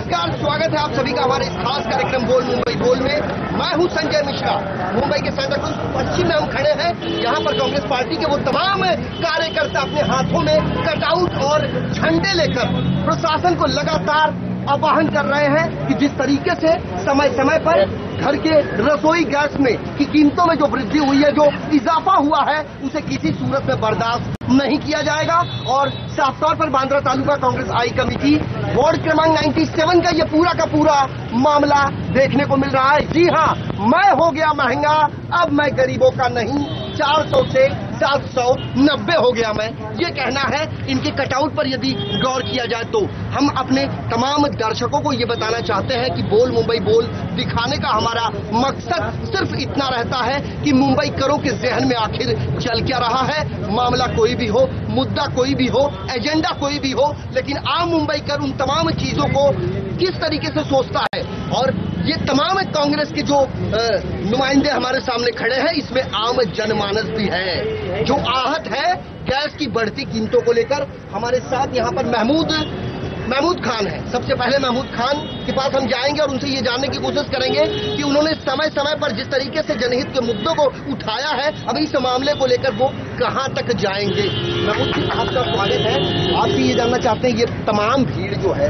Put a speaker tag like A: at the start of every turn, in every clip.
A: नमस्कार, स्वागत है आप सभी का हमारे इस खास कार्यक्रम बोल मुंबई बोल में। मैं हूं संजय मिश्रा। मुंबई के सांताक्रूज पश्चिम में हम खड़े हैं। यहां पर कांग्रेस पार्टी के वो तमाम कार्यकर्ता अपने हाथों में कटआउट और झंडे लेकर प्रशासन को लगातार आह्वान कर रहे हैं कि जिस तरीके से समय समय पर घर के रसोई गैस में की कीमतों में जो वृद्धि हुई है, जो इजाफा हुआ है, उसे किसी सूरत में बर्दाश्त नहीं किया जाएगा। और साफ तौर पर बांद्रा तालुका कांग्रेस आई कमेटी वार्ड क्रमांक 97 का ये पूरा का पूरा मामला देखने को मिल रहा है। जी हाँ, मैं हो गया महंगा, अब मैं गरीबों का नहीं, 400 से 790 हो गया मैं। ये कहना है इनके कटआउट पर यदि गौर किया जाए तो हम अपने तमाम दर्शकों को ये बताना चाहते हैं कि बोल मुंबई बोल दिखाने का हमारा मकसद सिर्फ इतना रहता है कि मुंबई करों के जहन में आखिर चल क्या रहा है। मामला कोई भी हो, मुद्दा कोई भी हो, एजेंडा कोई भी हो, लेकिन आम मुंबई कर उन तमाम चीजों को किस तरीके से सोचता है। और ये तमाम कांग्रेस के जो नुमाइंदे हमारे सामने खड़े हैं, इसमें आम जनमानस भी है जो आहत है गैस की बढ़ती कीमतों को लेकर। हमारे साथ यहाँ पर महमूद खान है। सबसे पहले महमूद खान के पास हम जाएंगे और उनसे ये जानने की कोशिश करेंगे कि उन्होंने समय समय पर जिस तरीके से जनहित के मुद्दों को उठाया है, अभी इस मामले को लेकर वो कहां तक जाएंगे। महमूद जी, आपका स्वागत है। आपसे ये जानना चाहते हैं, ये तमाम भीड़ जो है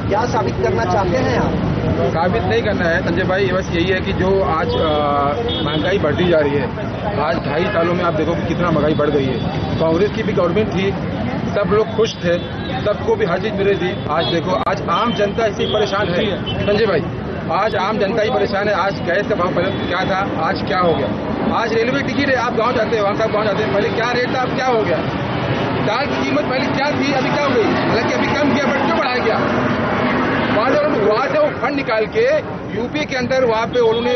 A: क्या साबित करना चाहते हैं आप?
B: साबित नहीं करना है संजय भाई, बस यही है कि जो आज महंगाई बढ़ती जा रही है। आज 2.5 सालों में आप देखो कि कितना महंगाई बढ़ गई है। कांग्रेस की भी गवर्नमेंट थी, सब लोग खुश थे, सबको भी हर चीज मिल रही थी। आज देखो, आज आम जनता इसी परेशान है संजय भाई। आज आम जनता ही परेशान है। आज गैस का भाव पहले क्या था, आज क्या हो गया। आज रेलवे टिकट है, आप गाँव जाते हैं, वहाँ साहब गाँव जाते हैं, पहले क्या रेट था, अब क्या हो गया। दाल की कीमत पहले क्या थी, अभी क्या हो गई। हालांकि अभी कम किया, बट क्यों बढ़ाया गया। वहां से वो फंड निकाल के यूपी के अंदर वहां पे उन्होंने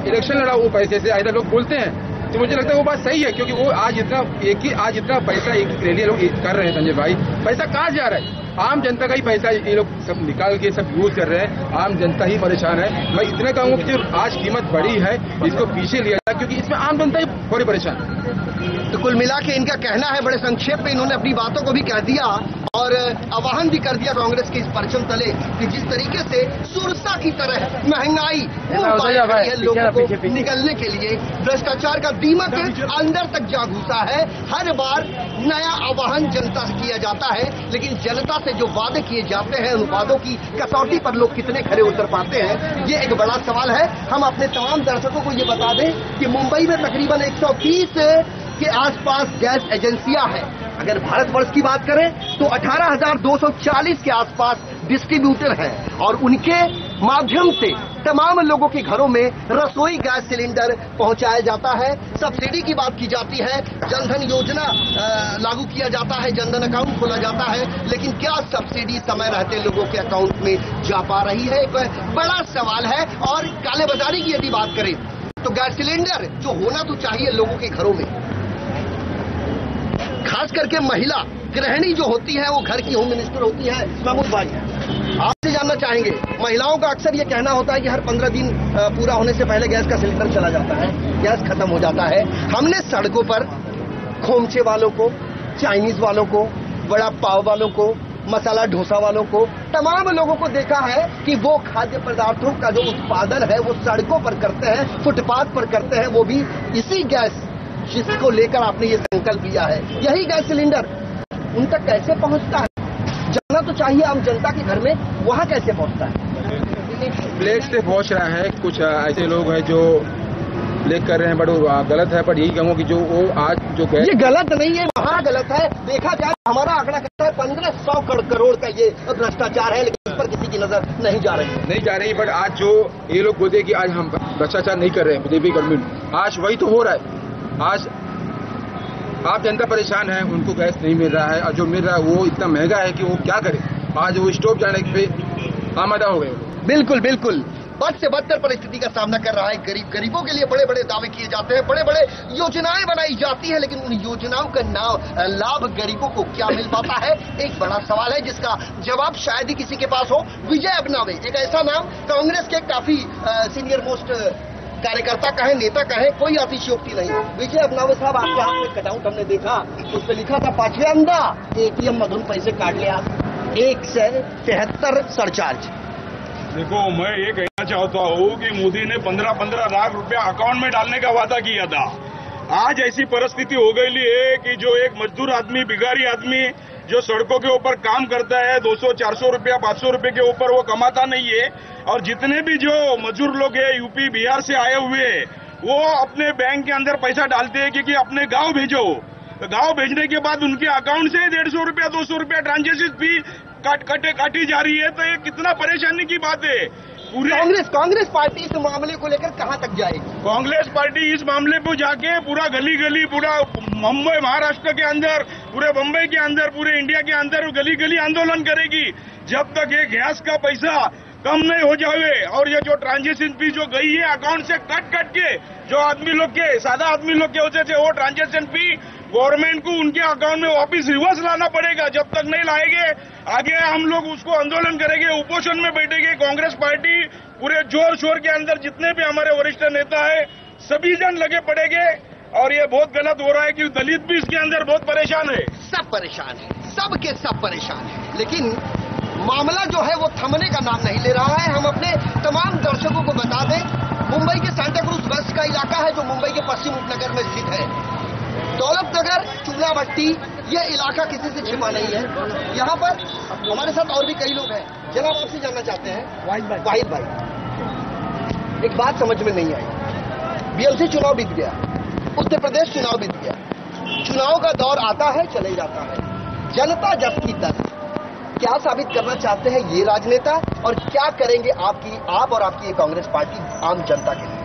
B: इलेक्शन लड़ा वो पैसे से। ऐसा लोग बोलते हैं तो मुझे लगता है वो बात सही है, क्योंकि वो आज इतना पैसा एक के लिए लोग कर रहे हैं संजय भाई। पैसा कहाँ जा रहा है? आम जनता का ही पैसा ये लोग सब निकाल के सब यूज कर रहे हैं। आम जनता ही परेशान है। मैं इतना कहूँगा कि जो आज कीमत बढ़ी है इसको पीछे लिया जाए, क्योंकि इसमें आम जनता ही थोड़ी परेशान है।
A: तो कुल मिला के इनका कहना है, बड़े संक्षेप में इन्होंने अपनी बातों को भी कह दिया और आह्वान भी कर दिया कांग्रेस के इस परचम तले कि जिस तरीके से सुरसा की तरह महंगाई है लोगों को निकलने के लिए, भ्रष्टाचार का दीमक अंदर तक जा घुसा है। हर बार नया आह्वान जनता से किया जाता है, लेकिन जनता से जो वादे किए जाते हैं, उन वादों की कसौटी पर लोग कितने खरे उतर पाते हैं, ये एक बड़ा सवाल है। हम अपने तमाम दर्शकों को ये बता दें कि मुंबई में तकरीबन 130 के आसपास गैस एजेंसियां हैं। अगर भारतवर्ष की बात करें तो 18,240 के आसपास डिस्ट्रीब्यूटर हैं और उनके माध्यम से तमाम लोगों के घरों में रसोई गैस सिलेंडर पहुंचाया जाता है। सब्सिडी की बात की जाती है, जनधन योजना लागू किया जाता है, जनधन अकाउंट खोला जाता है, लेकिन क्या सब्सिडी समय रहते लोगों के अकाउंट में जा पा रही है, एक बड़ा सवाल है। और कालेबाजारी की यदि बात करें तो गैस सिलेंडर जो होना तो चाहिए लोगों के घरों में, खास करके महिला गृहिणी जो होती है, वो घर की होम मिनिस्टर होती है। महमूद भाई, आपसे जानना चाहेंगे, महिलाओं का अक्सर ये कहना होता है कि हर 15 दिन पूरा होने से पहले गैस का सिलेंडर चला जाता है, गैस खत्म हो जाता है। हमने सड़कों पर खोमचे वालों को, चाइनीज वालों को, बड़ा पाव वालों को, मसाला डोसा वालों को, तमाम लोगों को देखा है कि वो खाद्य पदार्थों का जो उत्पादन है वो सड़कों पर करते हैं, फुटपाथ पर करते हैं, वो भी इसी गैस जिसको लेकर आपने ये संकल्प लिया है। यही गैस सिलेंडर उन तक कैसे पहुंचता है, जानना तो चाहिए आम जनता के घर में, वहां कैसे पहुंचता है?
B: ब्लैक से पहुंच रहा है। कुछ ऐसे लोग हैं जो ब्लैक कर रहे हैं, बट वो गलत है। पर यही कहूँगा कि जो वो आज जो गैस, ये
A: गलत नहीं है, वहाँ गलत है। देखा जाए हमारा आंकड़ा कहता है 1500 करोड़ का ये भ्रष्टाचार है, लेकिन इस पर किसी की नजर नहीं जा रही।
B: बट आज जो ये लोग बोलते हैं कि आज हम भ्रष्टाचार नहीं कर रहे हैं बीजेपी गवर्नमेंट, आज वही तो हो रहा है। आज आप जनता परेशान है, उनको गैस नहीं मिल रहा है, और जो मिल रहा है वो इतना महंगा है कि वो क्या करे। आज वो स्टोव जाने पे आमादा हो गए।
A: बिल्कुल बिल्कुल, बद से बदतर परिस्थिति का सामना कर रहा है गरीबों के लिए बड़े बड़े दावे किए जाते हैं, बड़े बड़े योजनाएं बनाई जाती है, लेकिन उन योजनाओं का लाभ गरीबों को क्या मिल पाता है, एक बड़ा सवाल है जिसका जवाब शायद ही किसी के पास हो। विजय अबनावे एक ऐसा नाम, कांग्रेस के काफी सीनियर मोस्ट कार्यकर्ता कहे, नेता कहे, कोई अतिशयोक्ति नहीं। विजय अबनावे साहब, आपके हाथ में कटआउट हमने देखा, उस पर लिखा था 5वें अंदा ATM मधून पैसे काट लिया, 173 सरचार्ज।
C: देखो, मैं ये कहना चाहता हूँ कि मोदी ने 15-15 लाख रुपया अकाउंट में डालने का वादा किया था। आज ऐसी परिस्थिति हो गई है कि जो एक मजदूर आदमी, भिखारी आदमी जो सड़कों के ऊपर काम करता है, 200-400 रुपया, 500 रुपये के ऊपर वो कमाता नहीं है। और जितने भी जो मजदूर लोग हैं यूपी बिहार से आए हुए हैं, वो अपने बैंक के अंदर पैसा डालते हैं कि अपने गांव भेजो। तो गांव भेजने के बाद उनके अकाउंट से 150 रुपया, 200 रुपया ट्रांजेक्शन फी काटी जा रही है। तो ये कितना परेशानी की बात है। पूरे
A: कांग्रेस पार्टी इस मामले को लेकर कहां तक जाएगी?
C: कांग्रेस पार्टी इस मामले पर जाके पूरा गली गली, पूरा मुंबई, महाराष्ट्र के अंदर, पूरे बम्बई के अंदर, पूरे इंडिया के अंदर गली गली आंदोलन करेगी जब तक ये गैस का पैसा कम नहीं हो जावे। और ये जो ट्रांजेक्शन फी जो गई है अकाउंट से कट के, जो आदमी लोग के, सादा आदमी लोग के होते थे, वो ट्रांजेक्शन फी गवर्नमेंट को उनके अकाउंट में वापिस रिवर्स लाना पड़ेगा। जब तक नहीं लाएंगे आगे हम लोग उसको आंदोलन करेंगे, उपोषण में बैठेंगे। कांग्रेस पार्टी पूरे जोर शोर के अंदर जितने भी हमारे वरिष्ठ नेता है सभी जन लगे पड़ेंगे। और ये बहुत गलत हो रहा है कि दलित भी इसके अंदर बहुत परेशान है।
A: सब परेशान है, सब के सब परेशान है, लेकिन मामला जो है वो थमने का नाम नहीं ले रहा है। हम अपने तमाम दर्शकों को बता दें, मुंबई के सांता क्रूज वेस्ट का इलाका है जो मुंबई के पश्चिम उपनगर में स्थित है। दौलत नगर, चूना भट्टी, ये इलाका किसी से छिपा नहीं है। यहाँ पर हमारे साथ और भी कई लोग हैं। जनाब, आपसे जानना चाहते हैं, वाहिद भाई, एक बात समझ में नहीं आई। बीएमसी चुनाव बीत गया, उत्तर प्रदेश चुनाव बीत गया, चुनाव का दौर आता है चले जाता है, जनता जस की तस। क्या साबित करना चाहते हैं ये राजनेता और क्या करेंगे आप और आपकी ये कांग्रेस पार्टी आम जनता के लिए?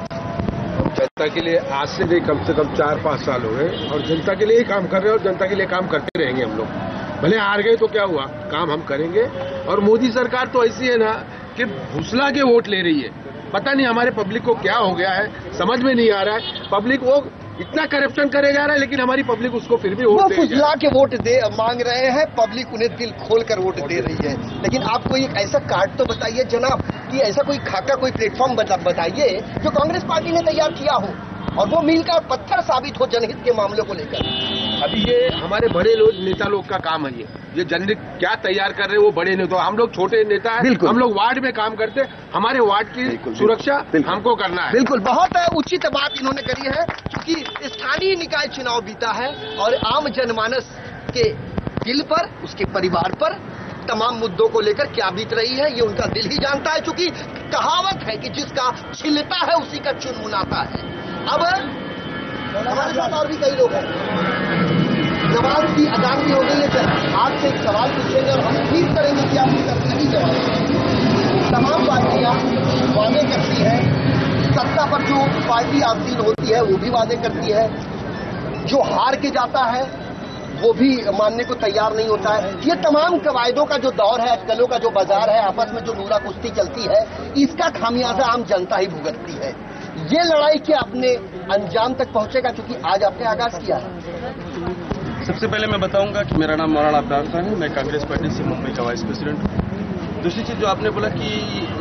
D: जनता के लिए आज से भी कम से कम 4-5 साल हो गए और जनता के लिए ही काम कर रहे हैं और जनता के लिए काम करते रहेंगे हम लोग। भले हार गए तो क्या हुआ, काम हम करेंगे। और मोदी सरकार तो ऐसी है ना कि फुसला के वोट ले रही है। पता नहीं हमारे पब्लिक को क्या हो गया है, समझ में नहीं आ रहा है। पब्लिक वो इतना करप्शन करे जा रहा है लेकिन हमारी पब्लिक उसको फिर भी वोट
A: फुसला के वोट मांग रहे हैं, पब्लिक उन्हें दिल खोलकर वोट दे रही है। लेकिन आप कोई एक ऐसा कार्ड तो बताइए जनाब, कि ऐसा कोई खाका, कोई प्लेटफॉर्म बताइए जो कांग्रेस पार्टी ने तैयार किया हो और वो मील का पत्थर साबित हो जनहित के मामलों को लेकर।
D: अभी ये हमारे बड़े लोग, नेता लोग का काम है। ये जनहित क्या तैयार कर रहे हैं वो बड़े नेता, हम लोग छोटे नेता हैं, हम लोग वार्ड में काम करते हैं, हमारे वार्ड की सुरक्षा हमको करना है।
A: बिल्कुल, बहुत उचित बात इन्होंने करी है, क्योंकि स्थानीय निकाय चुनाव बीता है और आम जनमानस के दिल पर, उसके परिवार पर तमाम मुद्दों को लेकर क्या बीत रही है ये उनका दिल ही जानता है। क्योंकि कहावत है कि जिसका छिलता है उसी का चुनमुनाता है। अब हमारे साथ और भी कई लोग हैं। नमाज की अजान भी हो गई है, सर आपसे एक सवाल पूछेंगे और हम उम्मीद करेंगे कि आप उसका सही जवाब। तमाम पार्टियां वादे करती है, सत्ता पर जो पार्टी आसीन होती है वो भी वादे करती है, जो हार के जाता है वो भी मानने को तैयार नहीं होता है। ये तमाम कवायदों का जो दौर है, अटकलों का जो बाजार है, आपस में जो नूरा कुश्ती चलती है, इसका खामियाजा आम जनता ही भुगतती है। ये लड़ाई क्या अपने अंजाम तक पहुंचेगा? क्योंकि आज आपने आगाज किया है।
E: सबसे पहले मैं बताऊंगा कि मेरा नाम मौलाना अब्दार खान है, मैं कांग्रेस पार्टी से मुंबई का वाइस प्रेसिडेंट हूँ। दूसरी चीज जो आपने बोला कि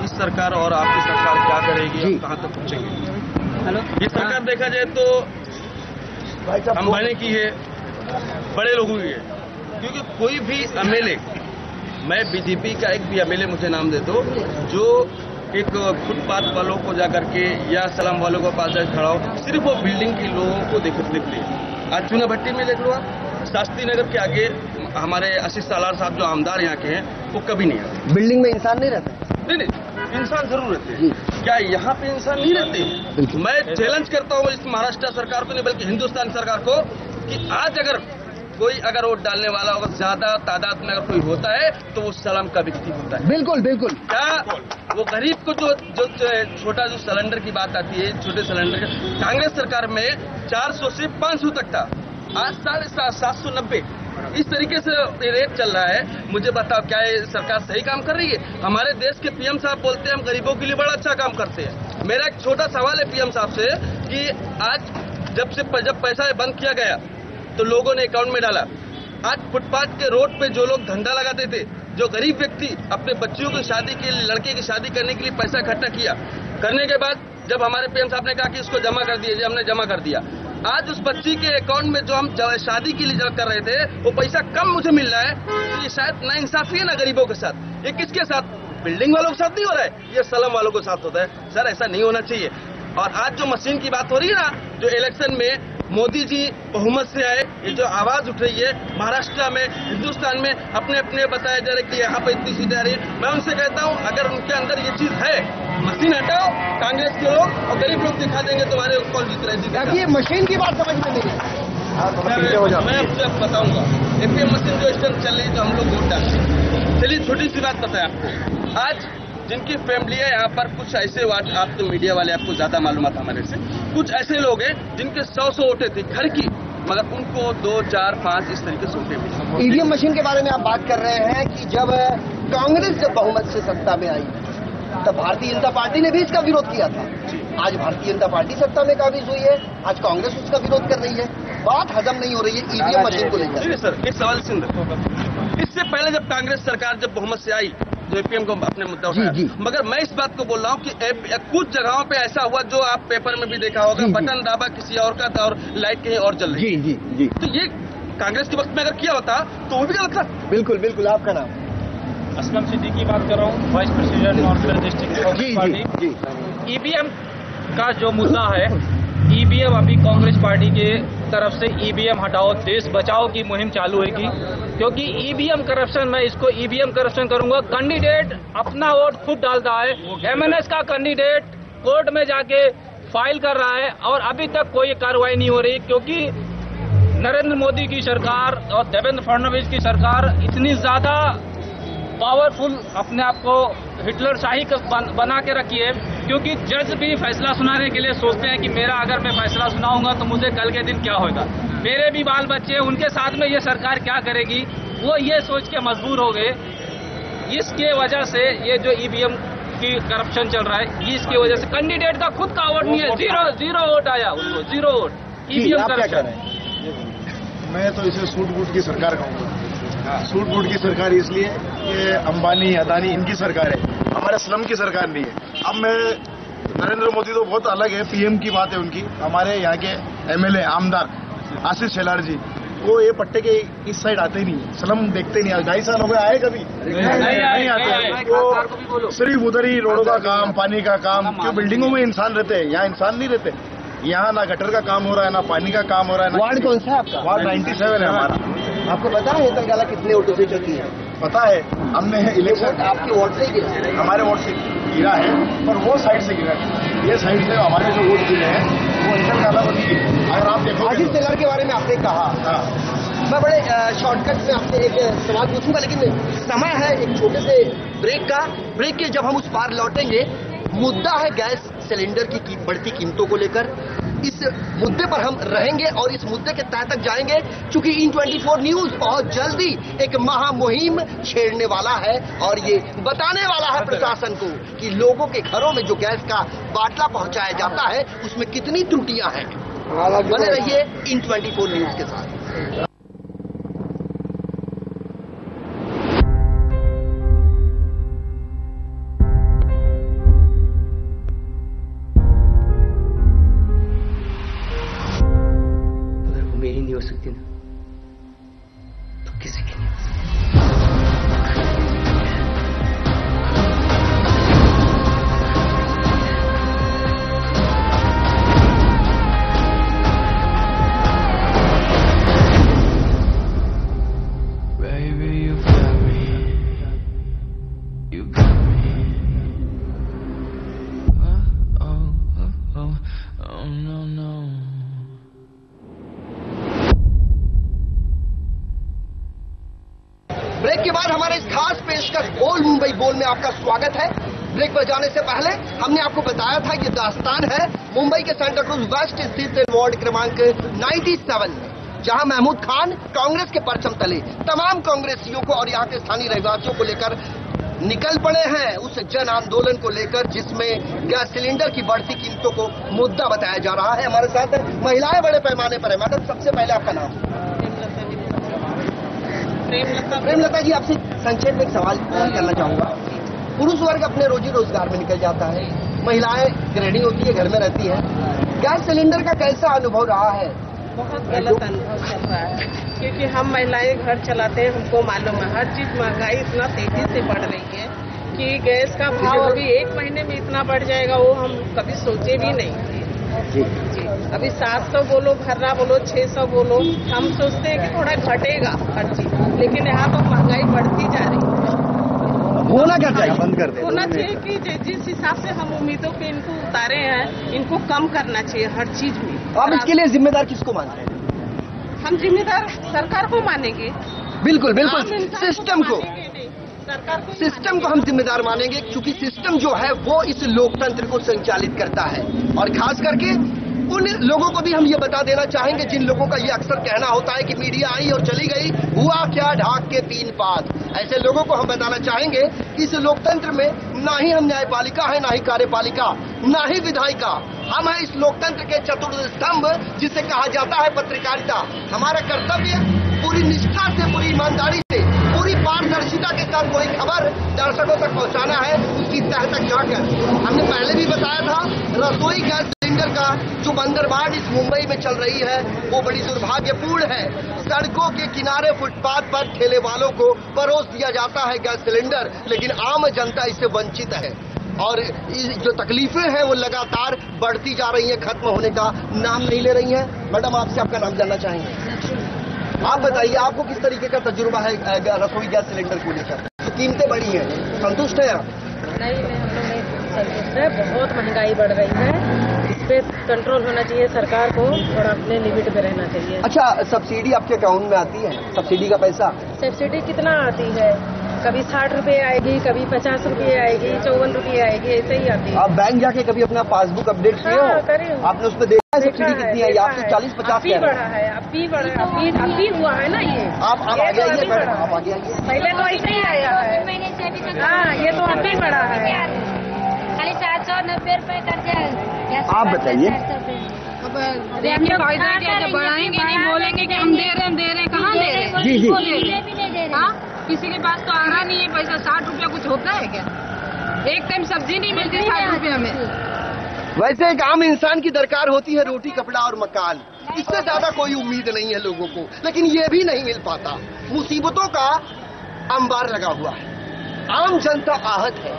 E: इस सरकार और आपकी सरकार क्या करेगी, कहाँ तक पहुंचेगी। ये सरकार देखा जाए तो अंबानी की है, बड़े लोगों की है। क्योंकि कोई भी एमएलए, मैं बीजेपी का एक भी एमएलए मुझे नाम दे दो जो एक फुटपाथ वालों को जाकर के या सलाम वालों को पास जाकर खड़ा हो, सिर्फ वो बिल्डिंग के लोगों को देखते हैं। आज चूना भट्टी में देख लो आप, शास्त्री नगर के आगे हमारे आशीष सालार साहब जो आमदार यहाँ के हैं वो कभी नहीं आते।
A: बिल्डिंग में इंसान नहीं रहता?
E: नहीं, इंसान जरूर रहते हैं। क्या यहाँ पे इंसान नहीं रहते? मैं चैलेंज करता हूँ इस महाराष्ट्र सरकार को नहीं बल्कि हिंदुस्तान सरकार को कि आज अगर कोई वोट डालने वाला होगा, ज्यादा तादाद में अगर कोई होता है तो वो सलाम का व्यक्ति होता है।
A: बिल्कुल बिल्कुल।
E: क्या वो गरीब को जो छोटा जो सिलेंडर की बात आती है, छोटे सिलेंडर कांग्रेस सरकार में 400 से 500 तक था, आज 790 इस तरीके से रेट चल रहा है। मुझे बताओ क्या ये सरकार सही काम कर रही है? हमारे देश के पीएम साहब बोलते हैं हम गरीबों के लिए बड़ा अच्छा काम करते हैं। मेरा एक छोटा सवाल है पीएम साहब से कि आज जब पैसा बंद किया गया तो लोगों ने अकाउंट में डाला। आज फुटपाथ के रोड पे जो लोग धंधा लगाते थे, जो गरीब व्यक्ति अपने बच्चियों की शादी के लिए, लड़के की शादी करने के लिए पैसा इकट्ठा किया, करने के बाद जब हमारे पीएम साहब ने कहा कि इसको जमा कर दीजिए, हमने जमा कर दिया। आज उस बच्ची के अकाउंट में जो हम शादी के लिए कर रहे थे वो पैसा कम मुझे मिल रहा है। तो ये शायद नाइंसाफी है ना गरीबों के साथ। ये किसके साथ? बिल्डिंग वालों के साथ नहीं हो रहा है, ये स्लम वालों के साथ होता है। सर ऐसा नहीं होना चाहिए। और आज जो मशीन की बात हो रही है ना, जो इलेक्शन में मोदी जी बहुमत से आए, ये जो आवाज उठ रही है महाराष्ट्र में, हिंदुस्तान में अपने अपने बताया जा रहा है कि यहाँ पर इतनी सीटें आ रही है। मैं उनसे कहता हूँ अगर उनके अंदर ये चीज है, मशीन हटाओ, कांग्रेस के लोग और गरीब लोग दिखा देंगे तुम्हारे कौन जीत रहे हैं।
A: ये मशीन की बात समझ में नहीं है।
E: मैं आपसे बताऊंगा, एपीएम मशीन जो इस टाइम चल रही है, जो हम लोग वोट डालते हैं। चलिए छोटी सी बात बताएं आपको, आज जिनकी फैमिली है यहाँ पर, कुछ ऐसे आप तो मीडिया वाले आपको ज्यादा मालूमात हमारे से, कुछ ऐसे लोग हैं जिनके 100 वोटें थी घर की, मगर उनको 2, 4, 5 इस तरीके से वोटें मिली।
A: ईवीएम मशीन के बारे में आप बात कर रहे हैं कि जब कांग्रेस जब बहुमत से सत्ता में आई तब भारतीय जनता पार्टी ने भी इसका विरोध किया था। आज भारतीय जनता पार्टी सत्ता में काबिज हुई है, आज कांग्रेस उसका विरोध कर रही है। बात हजम नहीं हो रही है ईवीएम मशीन को लेकर।
E: सर एक सवाल इससे पहले जब कांग्रेस सरकार जब बहुमत से आई तो एपीएम को अपने मुद्दा उठाया, मगर मैं इस बात को बोल रहा हूँ कि कुछ जगहों पे ऐसा हुआ जो आप पेपर में भी देखा होगा, बटन दाबा किसी और का था और लाइट कहीं और जल रही।
A: जी।
E: तो ये कांग्रेस के वक्त में अगर किया होता तो वो भी गलत था।
A: बिल्कुल बिल्कुल। आपका नाम?
F: असलम सिद्दीकी बात कर रहा हूँ, vice president north west district Congress party. EVM का जो मुद्दा है, ईवीएम अभी कांग्रेस पार्टी के तरफ से ईवीएम हटाओ देश बचाओ की मुहिम चालू होगी, क्योंकि ईवीएम करप्शन, मैं इसको ईवीएम करप्शन करूंगा। कैंडिडेट अपना वोट खुद डालता है, एमएनएस का कैंडिडेट कोर्ट में जाके फाइल कर रहा है और अभी तक कोई कार्रवाई नहीं हो रही, क्योंकि नरेंद्र मोदी की सरकार और देवेंद्र फडणवीस की सरकार इतनी ज्यादा पावरफुल अपने आप को हिटलर शाही बना के रखी है, क्योंकि जज भी फैसला सुनाने के लिए सोचते हैं कि मेरा अगर मैं फैसला सुनाऊंगा तो मुझे कल के दिन क्या होगा, मेरे भी बाल बच्चे, उनके साथ में ये सरकार क्या करेगी, वो ये सोच के मजबूर हो गए। इसके वजह से ये जो ईवीएम की करप्शन चल रहा है, इसकी वजह से कैंडिडेट का खुद का वोट नहीं है, जीरो वोट आया उसको, 0 वोट ईवीएम करप्शन।
G: मैं तो इसे सूट बूट की सरकार कहूँगा। सूट बूट की सरकार इसलिए कि अंबानी अदानी इनकी सरकार है, हमारे स्लम की सरकार नहीं है। अब मैं नरेंद्र मोदी तो बहुत अलग है, पीएम की बात है उनकी। हमारे यहाँ के एमएलए आमदार आशीष शेलार जी, वो ये पट्टे के इस साइड आते ही नहीं है, स्लम देखते नहीं। 2.5 साल हो गए, आए कभी नहीं आते। वो सिर्फ उधर ही रोडों का काम, पानी का काम, क्यों बिल्डिंगों में इंसान रहते हैं, यहाँ इंसान नहीं रहते। यहाँ ना गटर का काम हो रहा है, ना पानी का काम हो रहा है।
A: वार्ड कौन सा है आपका?
G: वार्ड 97 है हमारा।
A: आपको पता है तेलंगाना कितने वोटों से चुकी है?
G: पता है, हमने इलेक्शन
A: आपके वोट से गिरा,
G: हमारे वोट से गिरा है, पर वो साइड से गिरा है। ये साइड से हमारे जो वोट गिरे हैं वो तेलंगाना बनी है। अगर आप देखो
A: आशीष शेलार के बारे में आपने कहा, मैं बड़े शॉर्टकट में आपसे एक सवाल पूछूंगा, लेकिन समय है एक छोटे से ब्रेक का। ब्रेक के जब हम उस पार लौटेंगे, मुद्दा है गैस सिलेंडर की बढ़ती कीमतों को लेकर। इस मुद्दे पर हम रहेंगे और इस मुद्दे के तह तक जाएंगे, क्योंकि IN24 न्यूज बहुत जल्दी एक महामुहिम छेड़ने वाला है और ये बताने वाला है प्रशासन को कि लोगों के घरों में जो गैस का बाटला पहुंचाया जाता है उसमें कितनी त्रुटियां हैं। बने रहिए IN24 न्यूज के साथ। हो सकती ना तो किसी की नहीं हो सकती।
H: Baby, you got me. You got me. Oh, no.
A: Break के बाद हमारे इस खास पेशकश बोल मुंबई बोल में आपका स्वागत है। ब्रेक पर जाने से पहले हमने आपको बताया था ये दास्तान है मुंबई के सेंटा क्रूज वेस्ट स्थित वार्ड क्रमांक 97 में, जहां महमूद खान कांग्रेस के परचम तले तमाम कांग्रेसियों को और यहाँ के स्थानीय रहवासियों को लेकर निकल पड़े हैं उस जन आंदोलन को लेकर, जिसमें गैस सिलेंडर की बढ़ती कीमतों को मुद्दा बताया जा रहा है। हमारे साथ महिलाएं बड़े पैमाने पर है। मैडम, सबसे पहले आपका नाम? प्रेमलता जी, आपसे संक्षेप में एक सवाल करना चाहूंगा। पुरुष वर्ग अपने रोजी रोजगार में निकल जाता है, महिलाएं गृहिणी होती है, घर में रहती है, गैस सिलेंडर का कैसा अनुभव रहा है?
I: बहुत गलत अनुभव चल रहा है, क्योंकि हम महिलाएं घर चलाते हैं, हमको मालूम है हर चीज महंगाई इतना तेजी से बढ़ रही है कि गैस का भाव अभी 1 महीने में इतना बढ़ जाएगा वो हम कभी सोचे भी नहीं। जी अभी 700 बोलो, भर्रा बोलो, 600 बोलो, हम सोचते हैं कि थोड़ा घटेगा हर चीज, लेकिन यहाँ तो महंगाई बढ़ती जा रही है।
A: होना क्या चाहिए? बंद कर दे।
I: होना चाहिए कि जिस हिसाब से हम उम्मीदों पे इनको उतारे हैं, इनको कम करना चाहिए हर चीज में।
A: आप इसके लिए जिम्मेदार किसको मानते हैं?
I: हम जिम्मेदार सरकार को मानेंगे।
A: बिल्कुल बिल्कुल, सिस्टम को,
I: सरकार को,
A: सिस्टम को हम जिम्मेदार मानेंगे, क्योंकि सिस्टम जो है वो इस लोकतंत्र को संचालित करता है। और खास करके उन लोगों को भी हम ये बता देना चाहेंगे जिन लोगों का ये अक्सर कहना होता है कि मीडिया आई और चली गई, हुआ क्या ढाक के 3 पात। ऐसे लोगों को हम बताना चाहेंगे कि इस लोकतंत्र में ना ही हम न्यायपालिका है, ना ही कार्यपालिका, ना ही विधायिका। हम हैं इस लोकतंत्र के चतुर्थ स्तंभ, जिसे कहा जाता है पत्रकारिता। हमारा कर्तव्य पूरी निष्ठा से, पूरी ईमानदारी से, पूरी पारदर्शिता के साथ कोई खबर दर्शकों तक पहुंचाना है, उसकी तह तक जाकर। हमने पहले भी बताया था, रसोई गैस सिलेंडर का जो बंदरबाट इस मुंबई में चल रही है वो बड़ी दुर्भाग्यपूर्ण है। सड़कों के किनारे फुटपाथ पर ठेले वालों को परोस दिया जाता है गैस सिलेंडर, लेकिन आम जनता इससे वंचित है। और जो तकलीफें हैं वो लगातार बढ़ती जा रही हैं, खत्म होने का नाम नहीं ले रही हैं। मैडम, आपसे आपका नाम जानना चाहेंगे। आप बताइए, आपको किस तरीके का तजुर्बा है रसोई गैस सिलेंडर को लेकर? कीमतें बढ़ी हैं, संतुष्ट है आप?
J: नहीं, हम लोग नहीं संतुष्ट है। बहुत महंगाई बढ़ रही है, इस पे कंट्रोल होना चाहिए। सरकार को थोड़ा अपने लिमिट पे रहना चाहिए।
A: अच्छा, सब्सिडी आपके अकाउंट में आती है? सब्सिडी का पैसा?
J: सब्सिडी कितना आती है? कभी 60 रुपए आएगी, कभी 50 रुपए आएगी, 54 रुपए आएगी, ऐसे ही आती है।
A: आप बैंक जाके कभी अपना पासबुक अपडेट किए हो? आपने उसमें देखा है सब्सिडी कितनी है? आपसे 40-50
J: अभी बढ़ा है, अभी बढ़ा है, अभी हुआ है ना ये।
A: आप आगे आइए मैडम, आप आगे आइए।
J: पहले तो ऐसे ही आया है। हाँ, ये तो अभी बढ़ा है।
K: खाली 790 रुपए कर दिया।
A: आप बताइए।
K: देखिए फायदा क्या, जब बढ़ाएंगे नहीं, बोलेंगे कि हम दे रहे हैं, कहाँ दे रहे हैं?
A: जी जी,
K: किसी के पास तो आ रहा नहीं है पैसा। 60 रुपया कुछ होता है क्या? एक टाइम सब्जी नहीं मिलती 60 रुपया में।
A: वैसे एक आम इंसान की दरकार होती है रोटी, कपड़ा और मकान, इससे ज्यादा कोई उम्मीद नहीं है लोगों को, लेकिन ये भी नहीं मिल पाता। मुसीबतों का अंबार लगा हुआ है, आम जनता आहत है,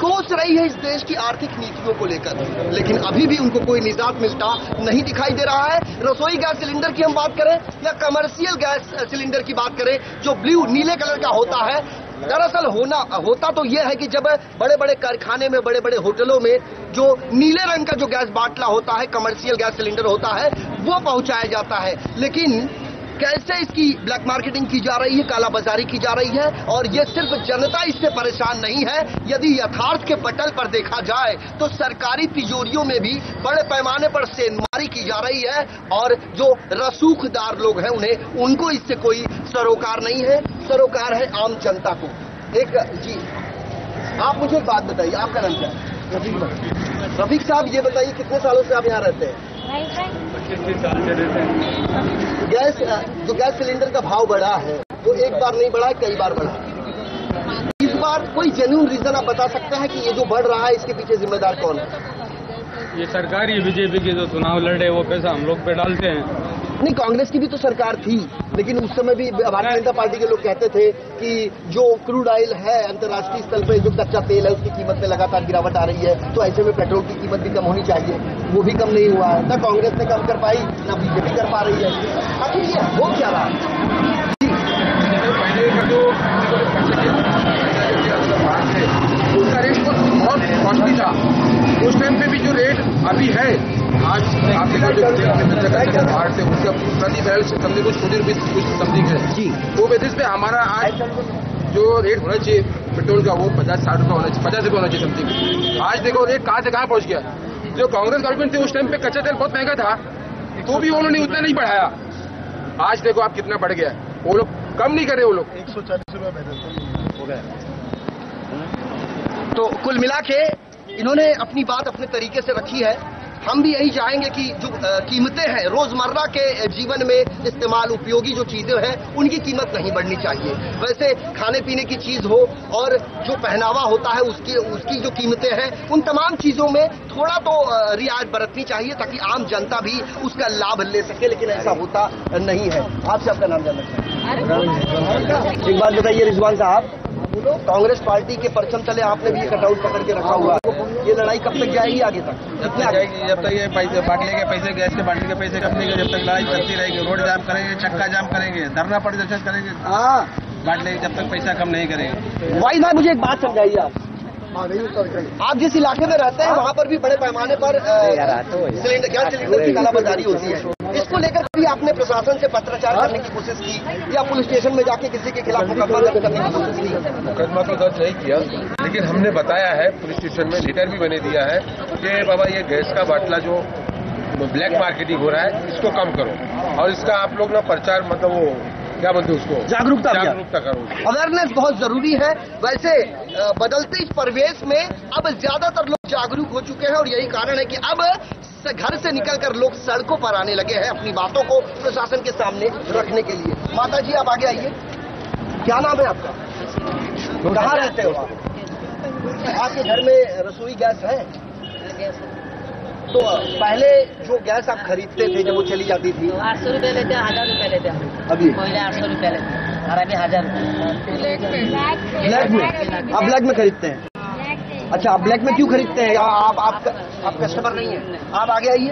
A: कोस रही है इस देश की आर्थिक नीतियों को लेकर, लेकिन अभी भी उनको कोई निजात मिलता नहीं दिखाई दे रहा है। रसोई गैस सिलेंडर की हम बात करें या कमर्शियल गैस सिलेंडर की बात करें, जो ब्लू नीले कलर का होता है, दरअसल होता तो यह है कि जब बड़े बड़े कारखाने में, बड़े बड़े होटलों में जो नीले रंग का जो गैस बाटला होता है, कमर्शियल गैस सिलेंडर होता है, वो पहुंचाया जाता है। लेकिन कैसे इसकी ब्लैक मार्केटिंग की जा रही है, कालाबाजारी की जा रही है, और ये सिर्फ जनता इससे परेशान नहीं है। यदि यथार्थ के पटल पर देखा जाए तो सरकारी तिजोरियों में भी बड़े पैमाने पर सेंधमारी की जा रही है, और जो रसूखदार लोग हैं उनको इससे कोई सरोकार नहीं है। सरोकार है आम जनता को। जी, आप मुझे एक बात बताइए, आपका नाम क्या है? रफीक साहब, ये बताइए कितने सालों से आप यहाँ रहते हैं?
K: 25 साल से रहते हैं।
A: जो गैस सिलेंडर का भाव बढ़ा है वो एक बार नहीं बढ़ा है, कई बार बढ़ा है। इस बार कोई जेन्युइन रीजन आप बता सकते हैं कि ये जो बढ़ रहा है इसके पीछे जिम्मेदार कौन है?
F: ये सरकार ही, बीजेपी के जो चुनाव लड़े वो पैसा हम लोग पे डालते हैं।
A: नहीं, कांग्रेस की भी तो सरकार थी, लेकिन उस समय भी भारतीय जनता पार्टी के लोग कहते थे कि जो क्रूड ऑयल है अंतर्राष्ट्रीय स्तर पर, जो कच्चा तेल है, उसकी कीमत में लगातार गिरावट आ रही है, तो ऐसे में पेट्रोल की कीमत भी कम होनी चाहिए। वो भी कम नहीं हुआ है, ना कांग्रेस ने कम कर पाई, ना बीजेपी कर पा रही है। आखिर ये हो क्या रहा है?
B: उसका रेट बहुत कॉस्टली था उस टाइम पे भी। जो रेट अभी है आज, आप बाहर से उसका प्रति बैरल से समझे कुछ 40 रुपये कुछ समथिंग है जी। वो बेसिस पे हमारा आज जो रेट होना चाहिए पेट्रोल का वो 50-60 रुपये होना चाहिए, 50 रुपये होना चाहिए समथिंग। आज देखो रेट कहाँ से कहाँ पहुँच गया। जो कांग्रेस गवर्नमेंट थी उस टाइम पे कच्चा तेल बहुत महंगा था, तो भी उन्होंने उतना नहीं बढ़ाया। आज देखो आप कितना बढ़ गया। वो लोग कम नहीं करे, वो लोग
G: 140 रुपये हो गया।
A: तो कुल मिला के इन्होंने अपनी बात अपने तरीके से रखी है। हम भी यही चाहेंगे कि जो कीमतें हैं रोजमर्रा के जीवन में इस्तेमाल उपयोगी जो चीजें हैं उनकी कीमत नहीं बढ़नी चाहिए। वैसे खाने पीने की चीज हो और जो पहनावा होता है उसकी जो कीमतें हैं, उन तमाम चीजों में थोड़ा तो रियायत बरतनी चाहिए ताकि आम जनता भी उसका लाभ ले सके, लेकिन ऐसा होता नहीं है। आपसे आपका नाम जानना चाहिए। एक बात बताइए रिजवान साहब, कांग्रेस पार्टी के परचम तले आपने भी कटआउट पकड़ के रखा हुआ है, ये लड़ाई कब तक जाएगी आगे तक?
E: जब तक जाएगी, जब तक ये पैसे बांटने के पैसे, गैस के बांटने के पैसे कंपनी के, जब तक लड़ाई चलती रहेगी। रोड जाम करेंगे, चक्का जाम करेंगे, धरना प्रदर्शन करेंगे, बांटने जब तक पैसा कम नहीं करेंगे।
A: भाई साहब मुझे एक बात समझाइए आप जिस इलाके में रहते हैं वहाँ पर भी बड़े पैमाने पर सिलेंडर, गैस सिलेंडर की कालाबाजारी होती है। इसको लेकर भी आपने प्रशासन से पत्राचार करने की कोशिश की या पुलिस स्टेशन में जाके किसी के खिलाफ मुकदमा दर्ज करने की कोशिश की?
D: मुकदमा तो दर्ज नहीं किया, लेकिन हमने बताया है, पुलिस स्टेशन में लेटर भी बने दिया है कि बाबा ये गैस का बाटला जो ब्लैक मार्केटिंग हो रहा है इसको कम करो, और इसका आप लोग ना प्रचार, मतलब वो क्या बोलते हैं उसको, जागरूकता करो।
A: अवेयरनेस बहुत जरूरी है। वैसे बदलते इस परिवेश में अब ज्यादातर लोग जागरूक हो चुके हैं और यही कारण है कि अब घर से निकलकर लोग सड़कों पर आने लगे हैं अपनी बातों को प्रशासन के सामने रखने के लिए। माता जी आप आगे आइए, क्या नाम है आपका, कहाँ रहते हो आप? आपके घर में रसोई गैस है? तो पहले जो गैस आप खरीदते थे जब वो चली जाती थी
J: 800 रुपये लेते, 1000 रुपये लेते,
A: अभी
J: पहले 800 रुपये लेते और अभी 1000 रुपये।
A: ब्लैक में? आप ब्लैक में खरीदते हैं? अच्छा, आप ब्लैक में क्यों खरीदते हैं? आप कस्टमर नहीं है? आप आगे आइए,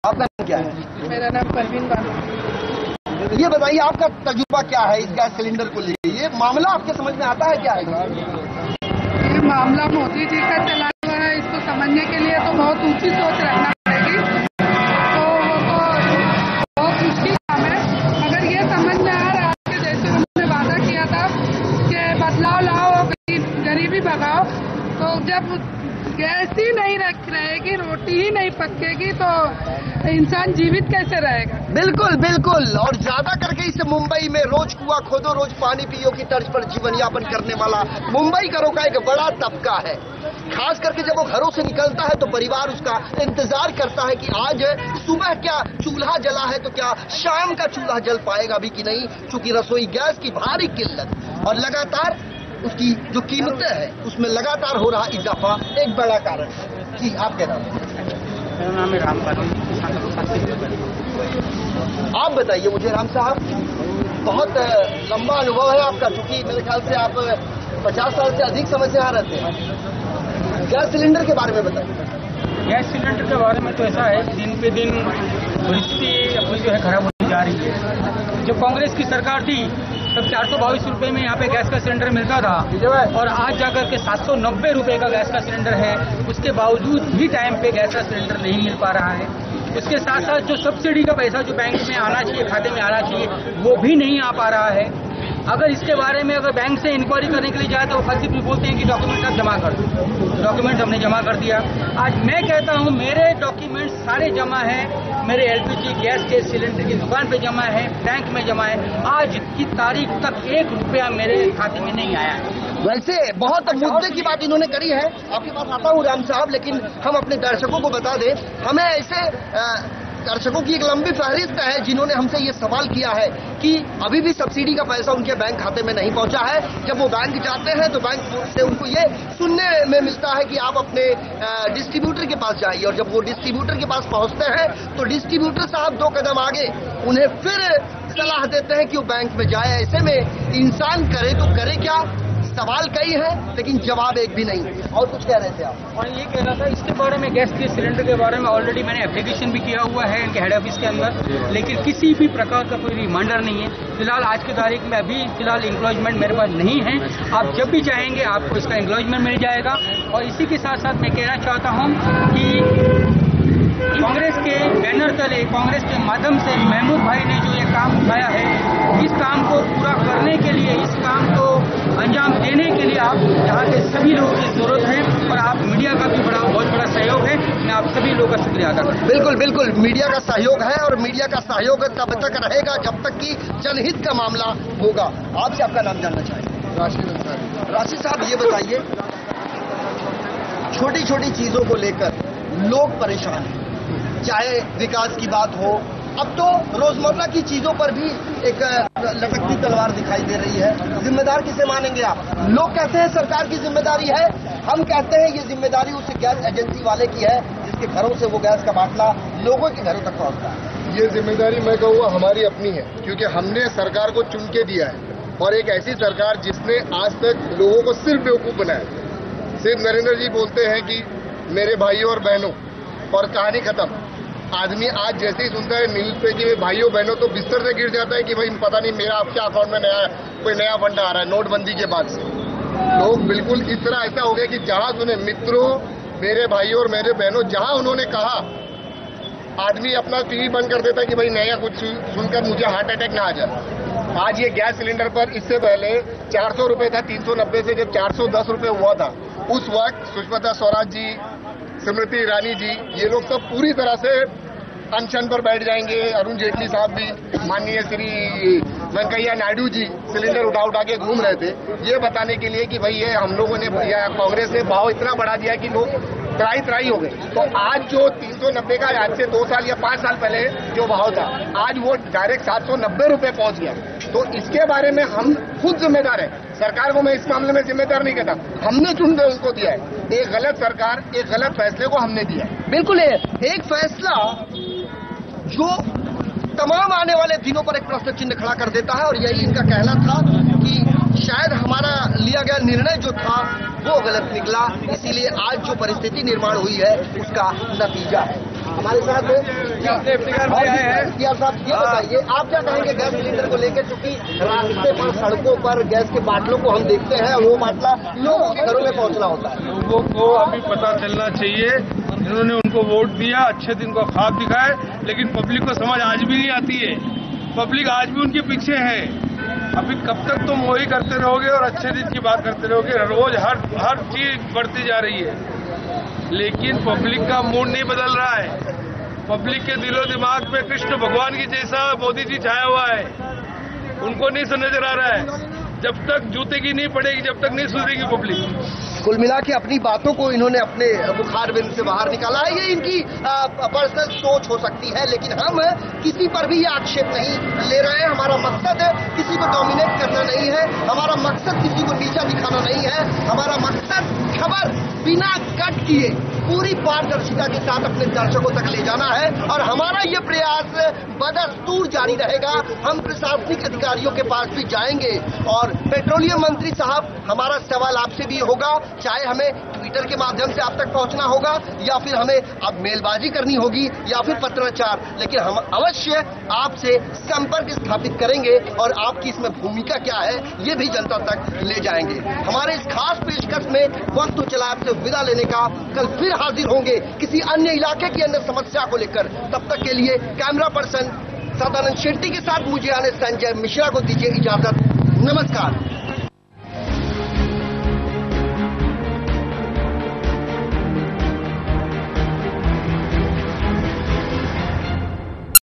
A: आपका नाम क्या है?
I: मेरा नाम परवीन बानो।
A: ये बताइए आपका तजुर्बा क्या है इस गैस सिलेंडर को लेकर? ये मामला आपके समझ में आता है क्या है?
I: ये मामला मोदी जी का चला हुआ है, इसको समझने के लिए तो बहुत ऊंची सोच रखना पड़ेगी, तो वो तो बहुत मुश्किल काम है। मगर ये समझ में आ रहा है कि जैसे उन्होंने वादा किया था कि बदलाव लाओ, गरीबी भगाओ, तो जब गैस ही नहीं रहेगी, रोटी ही नहीं पकेगी, तो इंसान जीवित कैसे रहेगा?
A: बिल्कुल बिल्कुल। और ज्यादा करके इस मुंबई में रोज कुआं खोदो रोज पानी पियो की तर्ज पर जीवन यापन करने वाला मुंबईकरों का एक बड़ा तबका है। खास करके जब वो घरों से निकलता है तो परिवार उसका इंतजार करता है कि आज सुबह क्या चूल्हा जला है तो क्या शाम का चूल्हा जल पाएगा भी कि नहीं, चूंकि रसोई गैस की भारी किल्लत और लगातार उसकी जो कीमतें है उसमें लगातार हो रहा इजाफा एक बड़ा कारण है। जी आप क्या नाम है?
F: मेरा नाम है रामपाल।
A: आप बताइए मुझे राम साहब, बहुत लंबा अनुभव है आपका, क्योंकि मेरे ख्याल से आप 50 साल से अधिक समय से यहाँ रहते हैं। गैस सिलेंडर के बारे में बताइए।
F: गैस सिलेंडर के बारे में तो ऐसा है, दिन पे दिन परिस्थिति अपनी जो है खराब होती जा रही है। जब कांग्रेस की सरकार थी तब 422 रुपये में यहाँ पे गैस का सिलेंडर मिलता था, और आज जाकर के 790 रुपये का गैस का सिलेंडर है। उसके बावजूद भी टाइम पे गैस का सिलेंडर नहीं मिल पा रहा है। उसके साथ साथ जो सब्सिडी का पैसा जो बैंक में आना चाहिए, खाते में आना चाहिए, वो भी नहीं आ पा रहा है। अगर इसके बारे में अगर बैंक से इंक्वायरी करने के लिए जाए तो वो फर्जी भी बोलते हैं कि डॉक्यूमेंट आप जमा कर दो। डॉक्यूमेंट हमने जमा कर दिया। आज मैं कहता हूँ मेरे डॉक्यूमेंट सारे जमा हैं, मेरे एलपीजी गैस के सिलेंडर की दुकान पे जमा है, बैंक में जमा है। आज की तारीख तक 1 रुपया मेरे खाते में नहीं आया है।
A: वैसे बहुत मुद्दे की बात इन्होंने करी है, आपके पास आता हूँ राम साहब, लेकिन हम अपने दर्शकों को बता दें, हमें ऐसे दर्शकों की एक लंबी फहरिस्त है जिन्होंने हमसे ये सवाल किया है कि अभी भी सब्सिडी का पैसा उनके बैंक खाते में नहीं पहुंचा है। जब वो बैंक जाते हैं तो बैंक से उनको ये सुनने में मिलता है कि आप अपने डिस्ट्रीब्यूटर के पास जाइए, और जब वो डिस्ट्रीब्यूटर के पास पहुंचते हैं तो डिस्ट्रीब्यूटर साहब 2 कदम आगे उन्हें फिर सलाह देते हैं कि वो बैंक में जाए। ऐसे में इंसान करे तो करे क्या? सवाल कई है लेकिन जवाब एक भी नहीं। और कुछ कह रहे थे आप?
F: और ये कह रहा था इसके बारे में, गैस के सिलेंडर के बारे में ऑलरेडी मैंने एप्लीकेशन भी किया हुआ है इनके हेड ऑफिस के अंदर, लेकिन किसी भी प्रकार का कोई रिमाइंडर नहीं है। फिलहाल आज की तारीख में अभी फिलहाल इंक्लोजमेंट मेरे पास नहीं है। आप जब भी चाहेंगे आपको इसका इंक्लोजमेंट मिल जाएगा। और इसी के साथ साथ मैं कहना चाहता हूँ कि कांग्रेस के बैनर तले, कांग्रेस के माध्यम से महमूद भाई ने जो ये काम उठाया है, इस काम को पूरा करने के लिए, इस काम को अंजाम देने के लिए आप यहाँ के सभी लोगों की जरूरत है, और आप मीडिया का भी बहुत बड़ा सहयोग है। मैं आप सभी लोगों का शुक्रिया अदा करता हूँ।
A: बिल्कुल बिल्कुल, मीडिया का सहयोग है, और मीडिया का सहयोग तब तक रहेगा जब तक कि जनहित का मामला होगा। आपसे आपका नाम जानना चाहेंगे? राशि साहब ये बताइए, छोटी छोटी चीजों को लेकर लोग परेशान हैं, चाहे विकास की बात हो, अब तो रोजमर्रा की चीजों पर भी एक लटकती तलवार दिखाई दे रही है। जिम्मेदार किसे मानेंगे आप? लोग कहते हैं सरकार की जिम्मेदारी है, हम कहते हैं ये जिम्मेदारी उस गैस एजेंसी वाले की है जिसके घरों से वो गैस का बाटला लोगों के घरों तक पहुंचता है।
G: ये जिम्मेदारी मैं कहूँगा हमारी अपनी है, क्योंकि हमने सरकार को चुन के दिया है। और एक ऐसी सरकार जिसने आज तक लोगों को सिर्फ बेवकूफ बनाया। सिर्फ नरेंद्र जी बोलते हैं कि मेरे भाइयों और बहनों, और कहानी खत्म। आदमी आज जैसे ही सुनता है न्यूज पे कि भाइयों बहनों तो बिस्तर से गिर जाता है कि भाई पता नहीं मेरा आपके अकाउंट में कोई नया फंड आ रहा है नोटबंदी के बाद से। लोग बिल्कुल इस तरह ऐसा हो गया कि जहां सुने मित्रों, मेरे भाइयों और मेरे बहनों, जहां उन्होंने कहा, आदमी अपना टीवी बंद कर देता है कि भाई नया कुछ सुनकर मुझे हार्ट अटैक ना आ जाए। आज ये गैस सिलेंडर पर इससे पहले 400 रुपए था, 390 से जब 410 रुपए हुआ था, उस वक्त सुषमा स्वराज जी, स्मृति ईरानी जी, ये लोग सब पूरी तरह से अनशन पर बैठ जाएंगे। अरुण जेटली साहब भी, माननीय श्री वेंकैया नायडू जी सिलेंडर उठा के घूम रहे थे ये बताने के लिए कि भाई ये हम लोगों ने या कांग्रेस ने भाव इतना बढ़ा दिया कि लोग त्राही हो गए। तो आज जो 390 का आज से 2 साल या 5 साल पहले जो भाव था, आज वो डायरेक्ट 790 रुपए पहुंच गया। तो इसके बारे में हम खुद जिम्मेदार हैं। सरकार को मैं इस मामले में जिम्मेदार नहीं कहता, हमने चुन के उनको दिया है। एक गलत सरकार, एक गलत फैसले को हमने दिया है।
A: बिल्कुल एक फैसला जो तमाम आने वाले दिनों पर एक प्रश्न चिन्ह खड़ा कर देता है, और यही इनका कहना था कि शायद हमारा लिया गया निर्णय जो था वो गलत निकला, इसीलिए आज जो परिस्थिति निर्माण हुई है उसका नतीजा है। हमारे साथ इफ्तिखार साहब, ये बताइए आप क्या कहेंगे गैस सिलेंडर को लेकर, चूंकि रास्ते पर सड़कों पर गैस के बाटलों को हम देखते हैं, वो बाटला लोगों के घरों में पहुंचना होता है।
D: लोगों को अभी पता चलना चाहिए, इन्होंने उनको वोट दिया, अच्छे दिन को ख्वाब दिखाए, लेकिन पब्लिक को समझ आज भी नहीं आती है। पब्लिक आज भी उनके पीछे है। अभी कब तक तुम वही करते रहोगे और अच्छे दिन की बात करते रहोगे? रोज हर चीज बढ़ती जा रही है, लेकिन पब्लिक का मूड नहीं बदल रहा है। पब्लिक के दिलो दिमाग में कृष्ण भगवान की जैसा मोदी जी छाया हुआ है, उनको नहीं नजर आ रहा है। जब तक जूते की नहीं पड़ेगी, जब तक नहीं सुधरेगी पब्लिक।
A: कुल मिला के अपनी बातों को इन्होंने अपने बुखार बिंद से बाहर निकाला है। ये इनकी पर्सनल सोच हो सकती है, लेकिन हम किसी पर भी ये आक्षेप नहीं ले रहे हैं। हमारा मकसद किसी को डोमिनेट करना नहीं है, हमारा मकसद किसी को नीचा दिखाना नहीं है। हमारा मकसद खबर बिना कट किए पूरी पारदर्शिता के साथ अपने दर्शकों तक ले जाना है, और हमारा ये प्रयास बदस्तूर जारी रहेगा। हम प्रशासनिक अधिकारियों के पास भी जाएंगे, और पेट्रोलियम मंत्री साहब, हमारा सवाल आपसे भी होगा, चाहे हमें ट्विटर के माध्यम से आप तक पहुंचना होगा, या फिर हमें अब मेलबाजी करनी होगी, या फिर पत्राचार, लेकिन हम अवश्य आपसे संपर्क स्थापित करेंगे, और आपकी इसमें भूमिका क्या है ये भी जनता तक ले जाएंगे। हमारे इस खास पेशकश में वक्त तो चला आपसे विदा लेने का, कल फिर हाजिर होंगे किसी अन्य इलाके की अन्य समस्या को लेकर। तब तक के लिए कैमरा पर्सन सदानंद शेट्टी के साथ मुझे आने संजय मिश्रा को दीजिए इजाजत। नमस्कार।